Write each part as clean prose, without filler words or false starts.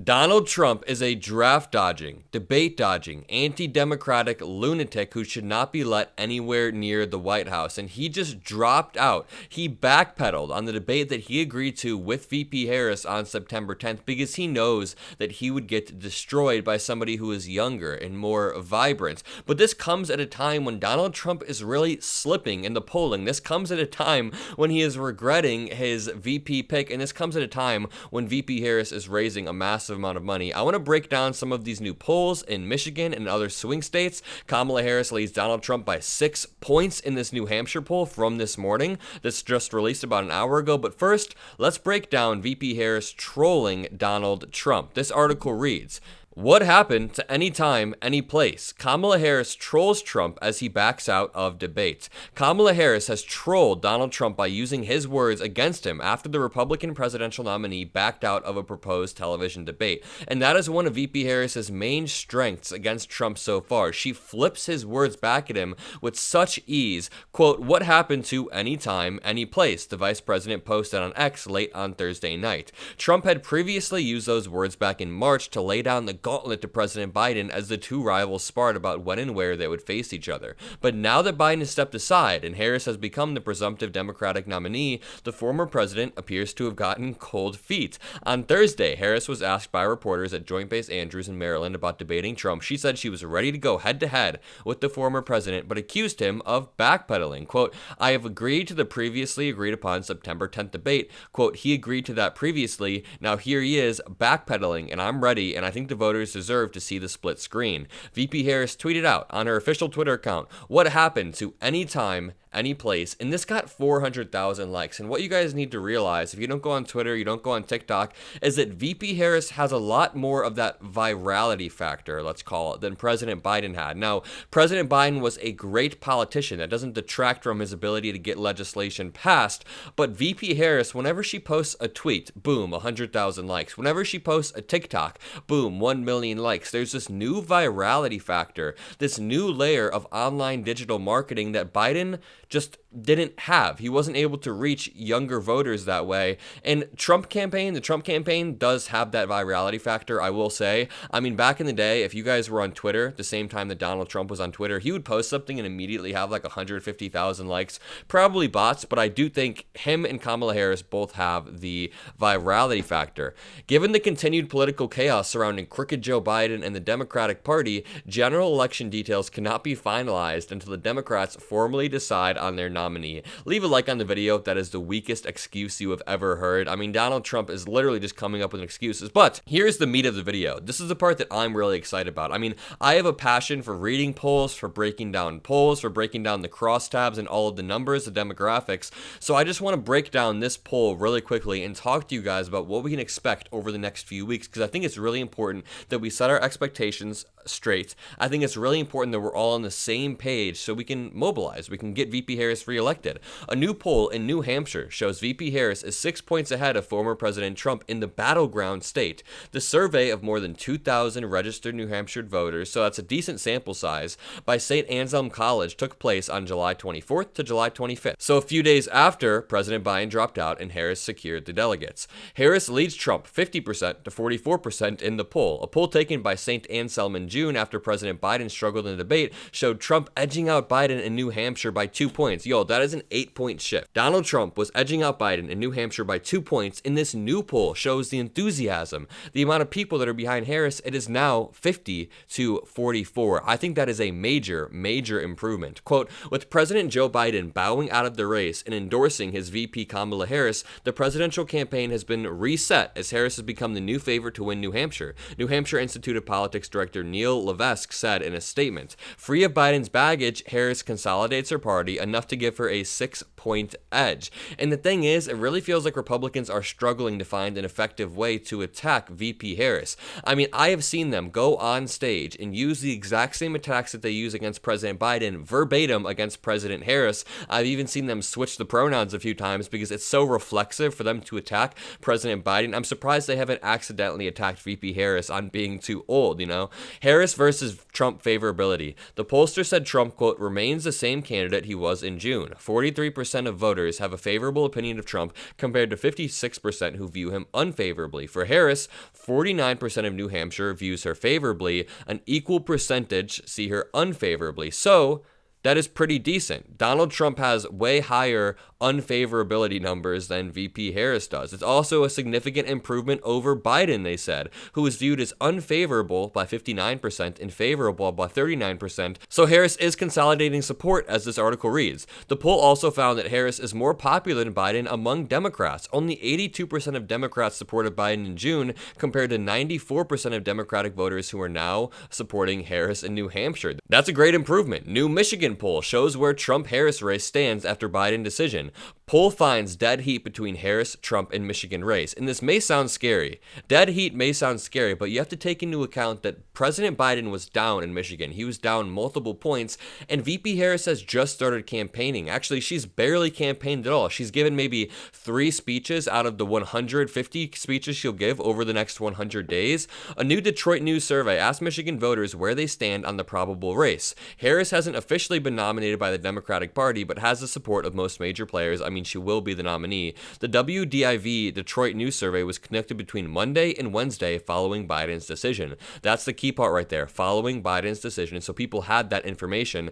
Donald Trump is a draft-dodging, debate-dodging, anti-democratic lunatic who should not be let anywhere near the White House. And he just dropped out. He backpedaled on the debate that he agreed to with VP Harris on September 10th because he knows that he would get destroyed by somebody who is younger and more vibrant. But this comes at a time when Donald Trump is really slipping in the polling. This comes at a time when he is regretting his VP pick, and this comes at a time when VP Harris is raising a massive amount of money. I want to break down some of these new polls in Michigan and other swing states. Kamala Harris leads Donald Trump by 6 points in this New Hampshire poll from this morning. That's just released about an hour ago. But first, let's break down VP Harris trolling Donald Trump. This article reads, "What happened to any time, any place? Kamala Harris trolls Trump as he backs out of debate." Kamala Harris has trolled Donald Trump by using his words against him after the Republican presidential nominee backed out of a proposed television debate. And that is one of VP Harris's main strengths against Trump so far. She flips his words back at him with such ease. Quote, "What happened to any time, any place?" the vice president posted on X late on Thursday night. Trump had previously used those words back in March to lay down the gauntlet to President Biden as the two rivals sparred about when and where they would face each other. But now that Biden has stepped aside and Harris has become the presumptive Democratic nominee, the former president appears to have gotten cold feet. On Thursday, Harris was asked by reporters at Joint Base Andrews in Maryland about debating Trump. She said she was ready to go head-to-head with the former president, but accused him of backpedaling. Quote, "I have agreed to the previously agreed upon September 10th debate." Quote, "He agreed to that previously. Now here he is backpedaling, and I'm ready, and I think the voters deserve to see the split screen." VP Harris tweeted out on her official Twitter account, "What happened to any time, any place?" And this got 400,000 likes. And what you guys need to realize, if you don't go on Twitter, you don't go on TikTok, is that VP Harris has a lot more of that virality factor, let's call it, than President Biden had. Now, President Biden was a great politician. That doesn't detract from his ability to get legislation passed. But VP Harris, whenever she posts a tweet, boom, 100,000 likes. Whenever she posts a TikTok, boom, 1 million likes. There's this new virality factor, this new layer of online digital marketing that Biden just didn't have. He wasn't able to reach younger voters that way. And the Trump campaign does have that virality factor, I will say. I mean, back in the day, if you guys were on Twitter, the same time that Donald Trump was on Twitter, he would post something and immediately have like 150,000 likes. Probably bots, but I do think him and Kamala Harris both have the virality factor. Given the continued political chaos surrounding crooked Joe Biden and the Democratic Party, general election details cannot be finalized until the Democrats formally decide on their nominee. Leave a like on the video if that is the weakest excuse you have ever heard. I mean, Donald Trump is literally just coming up with excuses. But here's the meat of the video. This is the part that I'm really excited about. I mean, I have a passion for reading polls, for breaking down polls, for breaking down the crosstabs and all of the numbers, the demographics. So I just want to break down this poll really quickly and talk to you guys about what we can expect over the next few weeks, because I think it's really important that we set our expectations straight. I think it's really important that we're all on the same page so we can mobilize. We can get VP Harris reelected. A new poll in New Hampshire shows VP Harris is 6 points ahead of former President Trump in the battleground state. The survey of more than 2,000 registered New Hampshire voters, so that's a decent sample size, by St. Anselm College took place on July 24th to July 25th. So a few days after President Biden dropped out and Harris secured the delegates. Harris leads Trump 50% to 44% in the poll. A poll taken by St. Anselm in June after President Biden struggled in the debate showed Trump edging out Biden in New Hampshire by 2 points. Yo, that is an 8-point shift. Donald Trump was edging out Biden in New Hampshire by 2 points, and this new poll shows the enthusiasm, the amount of people that are behind Harris. It is now 50 to 44. I think that is a major, major improvement. Quote, "With President Joe Biden bowing out of the race and endorsing his VP Kamala Harris, the presidential campaign has been reset as Harris has become the new favorite to win New Hampshire." New Hampshire Institute of Politics Director Neil Levesque said in a statement, "Free of Biden's baggage, Harris consolidates her party enough to give her a 6-point edge." And the thing is, it really feels like Republicans are struggling to find an effective way to attack VP Harris. I mean, I have seen them go on stage and use the exact same attacks that they use against President Biden verbatim against President Harris. I've even seen them switch the pronouns a few times because it's so reflexive for them to attack President Biden. I'm surprised they haven't accidentally attacked VP Harris on being too old, you know? Harris versus Trump favorability. The pollster said Trump, quote, "remains the same candidate he was in June. June. 43% of voters have a favorable opinion of Trump compared to 56% who view him unfavorably. For Harris, 49% of New Hampshire views her favorably. An equal percentage see her unfavorably. So that is pretty decent. Donald Trump has way higher unfavorability numbers than VP Harris does. It's also a significant improvement over Biden, they said, who is viewed as unfavorable by 59% and favorable by 39%. So Harris is consolidating support, as this article reads. The poll also found that Harris is more popular than Biden among Democrats. Only 82% of Democrats supported Biden in June, compared to 94% of Democratic voters who are now supporting Harris in New Hampshire. That's a great improvement. New Michigan poll shows where Trump-Harris race stands after Biden decision. Poll finds dead heat between Harris, Trump, and Michigan race. And this may sound scary. Dead heat may sound scary, but you have to take into account that President Biden was down in Michigan. He was down multiple points, and VP Harris has just started campaigning. Actually, she's barely campaigned at all. She's given maybe 3 speeches out of the 150 speeches she'll give over the next 100 days. A new Detroit News survey asked Michigan voters where they stand on the probable race. Harris hasn't officially been nominated by the Democratic Party, but has the support of most major players. I mean, she will be the nominee. The WDIV Detroit News survey was conducted between Monday and Wednesday following Biden's decision. That's the key part right there, following Biden's decision. So people had that information.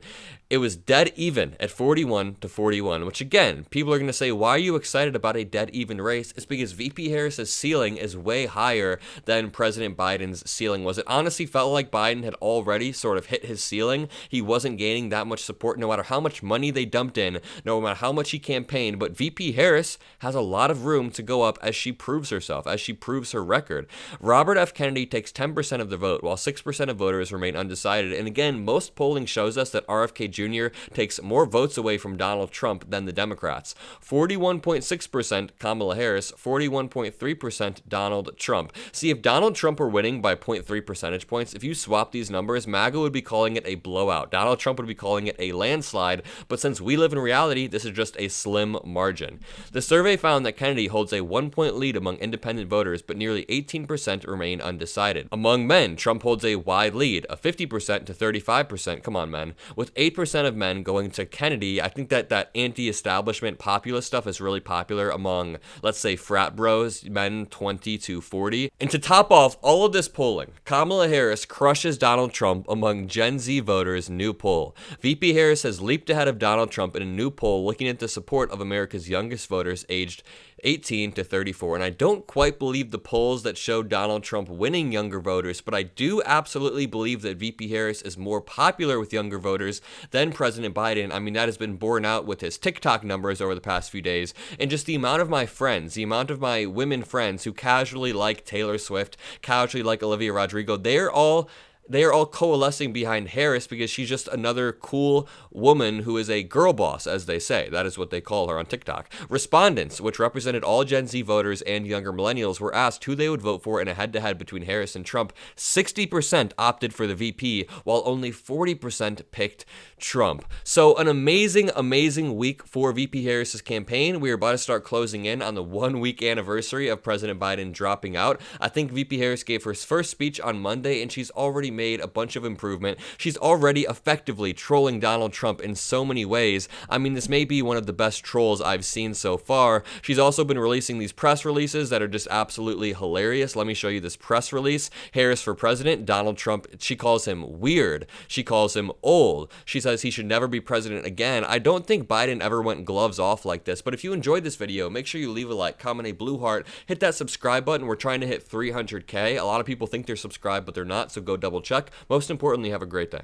It was dead even at 41-41, which again, people are going to say, why are you excited about a dead even race? It's because VP Harris's ceiling is way higher than President Biden's ceiling was. It honestly felt like Biden had already sort of hit his ceiling. He wasn't gaining that much support no matter how much money they dumped in, no matter how much he campaigned. But VP Harris has a lot of room to go up as she proves herself, as she proves her record. Robert F. Kennedy takes 10% of the vote, while 6% of voters remain undecided. And again, most polling shows us that RFK Jr. takes more votes away from Donald Trump than the Democrats. 41.6% Kamala Harris, 41.3% Donald Trump. See, if Donald Trump were winning by 0.3 percentage points, if you swap these numbers, MAGA would be calling it a blowout. Donald Trump would be calling it a landslide. But since we live in reality, this is just a slim margin. The survey found that Kennedy holds a 1-point lead among independent voters, but nearly 18% remain undecided. Among men, Trump holds a wide lead, of 50% to 35%, come on men, with 8% of men going to Kennedy. I think that anti-establishment populist stuff is really popular among, let's say, frat bros, men 20 to 40. And to top off all of this polling, Kamala Harris crushes Donald Trump among Gen Z voters, new poll. VP Harris has leaped ahead of Donald Trump in a new poll looking at the support of America's youngest voters aged 18 to 34. And I don't quite believe the polls that show Donald Trump winning younger voters, but I do absolutely believe that VP Harris is more popular with younger voters than President Biden. I mean, that has been borne out with his TikTok numbers over the past few days, and just the amount of my friends, the amount of my women friends who casually like Taylor Swift, casually like Olivia Rodrigo, they are all coalescing behind Harris because she's just another cool woman who is a girl boss, as they say. That is what they call her on TikTok. Respondents, which represented all Gen Z voters and younger millennials, were asked who they would vote for in a head-to-head between Harris and Trump. 60% opted for the VP, while only 40% picked Trump. So an amazing, amazing week for VP Harris's campaign. We are about to start closing in on the 1-week anniversary of President Biden dropping out. I think VP Harris gave her first speech on Monday, and she's already made a bunch of improvement. She's already effectively trolling Donald Trump in so many ways. I mean, this may be one of the best trolls I've seen so far. She's also been releasing these press releases that are just absolutely hilarious. Let me show you this press release. Harris for president, Donald Trump, she calls him weird. She calls him old. She says he should never be president again. I don't think Biden ever went gloves off like this, but if you enjoyed this video, make sure you leave a like, comment a blue heart, hit that subscribe button. We're trying to hit 300K. A lot of people think they're subscribed, but they're not, so go double check. Most importantly, have a great day.